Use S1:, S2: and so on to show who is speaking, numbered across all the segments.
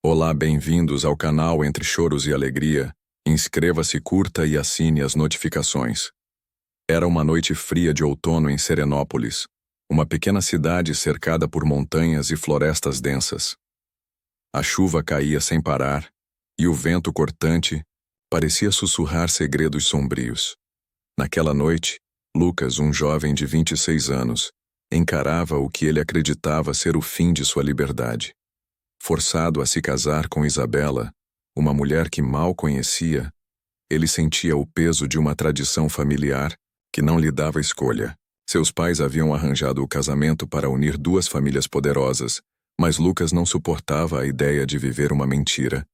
S1: Olá, bem-vindos ao canal Entre Choros e Alegria. Inscreva-se, curta e assine as notificações. Era uma noite fria de outono em Serenópolis, uma pequena cidade cercada por montanhas e florestas densas. A chuva caía sem parar, e o vento cortante parecia sussurrar segredos sombrios. Naquela noite, Lucas, um jovem de 26 anos, encarava o que ele acreditava ser o fim de sua liberdade. Forçado a se casar com Isabela, uma mulher que mal conhecia, ele sentia o peso de uma tradição familiar que não lhe dava escolha. Seus pais haviam arranjado o casamento para unir duas famílias poderosas, mas Lucas não suportava a ideia de viver uma mentira.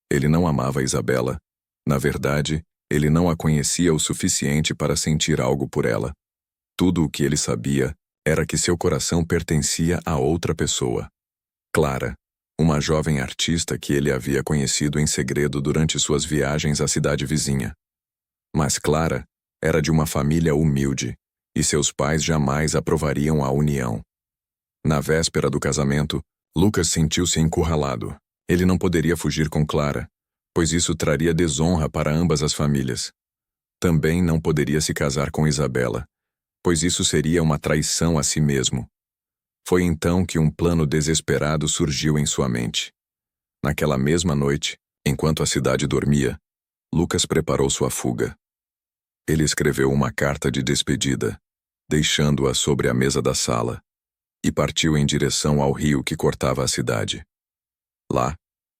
S1: Ele não amava Isabela. Na verdade, ele não a conhecia o suficiente para sentir algo por ela. Tudo o que ele sabia era que seu coração pertencia a outra pessoa. Clara, uma jovem artista que ele havia conhecido em segredo durante suas viagens à cidade vizinha. Mas Clara era de uma família humilde, e seus pais jamais aprovariam a união. Na véspera do casamento, Lucas sentiu-se encurralado. Ele não poderia fugir com Clara, pois isso traria desonra para ambas as famílias. Também não poderia se casar com Isabela, pois isso seria uma traição a si mesmo. Foi então que um plano desesperado surgiu em sua mente. Naquela mesma noite, enquanto a cidade dormia, Lucas preparou sua fuga. Ele escreveu uma carta de despedida, deixando-a sobre a mesa da sala, e partiu em direção ao rio que cortava a cidade. Lá,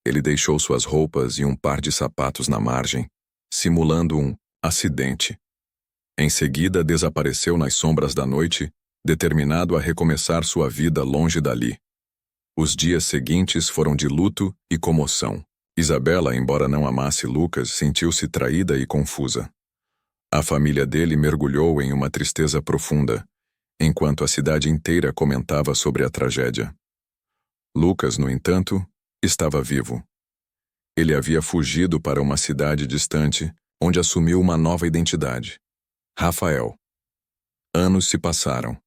S1: ele deixou suas roupas e um par de sapatos na margem, simulando um acidente. Em seguida, desapareceu nas sombras da noite, determinado a recomeçar sua vida longe dali. Os dias seguintes foram de luto e comoção. Isabela, embora não amasse Lucas, sentiu-se traída e confusa. A família dele mergulhou em uma tristeza profunda, enquanto a cidade inteira comentava sobre a tragédia. Lucas, no entanto, estava vivo. Ele havia fugido para uma cidade distante, onde assumiu uma nova identidade: Rafael. Anos se passaram.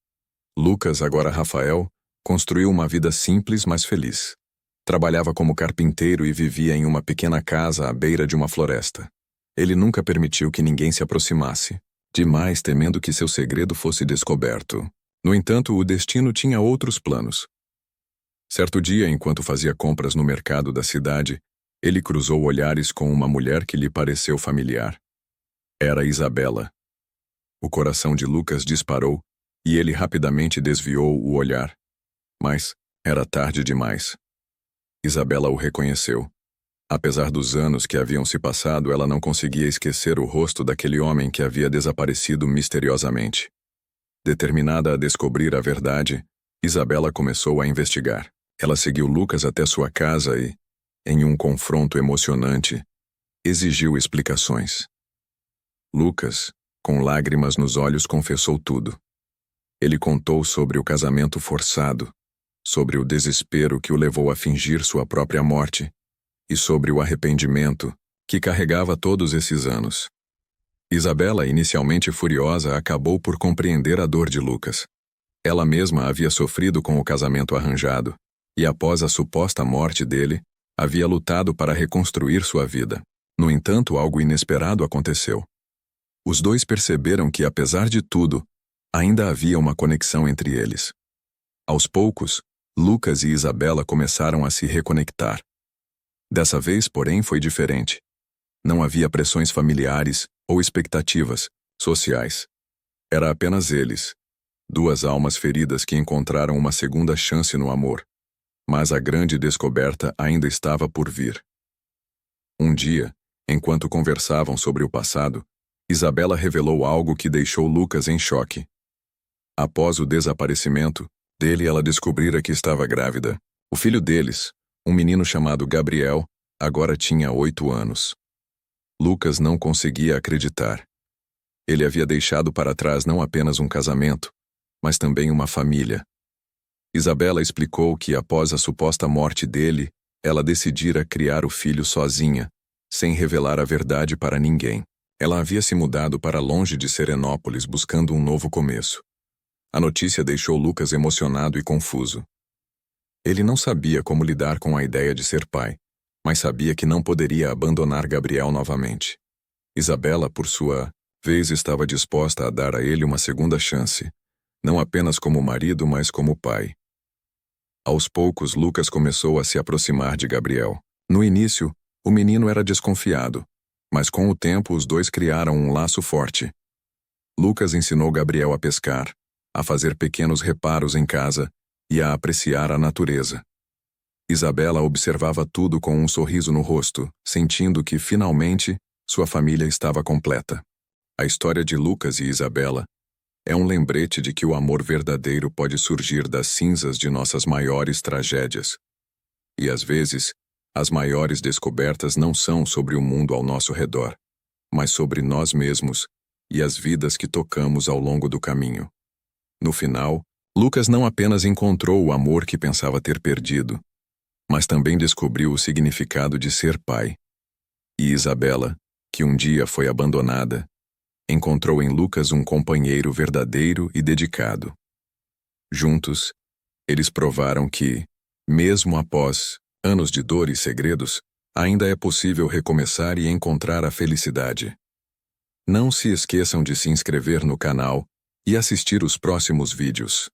S1: Lucas, agora Rafael, construiu uma vida simples, mas feliz. Trabalhava como carpinteiro e vivia em uma pequena casa à beira de uma floresta. Ele nunca permitiu que ninguém se aproximasse, demais temendo que seu segredo fosse descoberto. No entanto, o destino tinha outros planos. Certo dia, enquanto fazia compras no mercado da cidade, ele cruzou olhares com uma mulher que lhe pareceu familiar. Era Isabela. O coração de Lucas disparou, e ele rapidamente desviou o olhar. Mas era tarde demais. Isabela o reconheceu. Apesar dos anos que haviam se passado, ela não conseguia esquecer o rosto daquele homem que havia desaparecido misteriosamente. Determinada a descobrir a verdade, Isabela começou a investigar. Ela seguiu Lucas até sua casa e, em um confronto emocionante, exigiu explicações. Lucas, com lágrimas nos olhos, confessou tudo. Ele contou sobre o casamento forçado, sobre o desespero que o levou a fingir sua própria morte e sobre o arrependimento que carregava todos esses anos. Isabela, inicialmente furiosa, acabou por compreender a dor de Lucas. Ela mesma havia sofrido com o casamento arranjado e, após a suposta morte dele, havia lutado para reconstruir sua vida. No entanto, algo inesperado aconteceu. Os dois perceberam que, apesar de tudo, ainda havia uma conexão entre eles. Aos poucos, Lucas e Isabela começaram a se reconectar. Dessa vez, porém, foi diferente. Não havia pressões familiares ou expectativas sociais. Era apenas eles, duas almas feridas que encontraram uma segunda chance no amor. Mas a grande descoberta ainda estava por vir. Um dia, enquanto conversavam sobre o passado, Isabela revelou algo que deixou Lucas em choque. Após o desaparecimento dele, ela descobrira que estava grávida. O filho deles, um menino chamado Gabriel, agora tinha 8 anos. Lucas não conseguia acreditar. Ele havia deixado para trás não apenas um casamento, mas também uma família. Isabela explicou que, após a suposta morte dele, ela decidira criar o filho sozinha, sem revelar a verdade para ninguém. Ela havia se mudado para longe de Serenópolis buscando um novo começo. A notícia deixou Lucas emocionado e confuso. Ele não sabia como lidar com a ideia de ser pai, mas sabia que não poderia abandonar Gabriel novamente. Isabela, por sua vez, estava disposta a dar a ele uma segunda chance, não apenas como marido, mas como pai. Aos poucos, Lucas começou a se aproximar de Gabriel. No início, o menino era desconfiado, mas com o tempo os dois criaram um laço forte. Lucas ensinou Gabriel a pescar, a fazer pequenos reparos em casa e a apreciar a natureza. Isabela observava tudo com um sorriso no rosto, sentindo que, finalmente, sua família estava completa. A história de Lucas e Isabela é um lembrete de que o amor verdadeiro pode surgir das cinzas de nossas maiores tragédias. E às vezes, as maiores descobertas não são sobre o mundo ao nosso redor, mas sobre nós mesmos e as vidas que tocamos ao longo do caminho. No final, Lucas não apenas encontrou o amor que pensava ter perdido, mas também descobriu o significado de ser pai. E Isabela, que um dia foi abandonada, encontrou em Lucas um companheiro verdadeiro e dedicado. Juntos, eles provaram que, mesmo após anos de dor e segredos, ainda é possível recomeçar e encontrar a felicidade. Não se esqueçam de se inscrever no canal e assistir os próximos vídeos.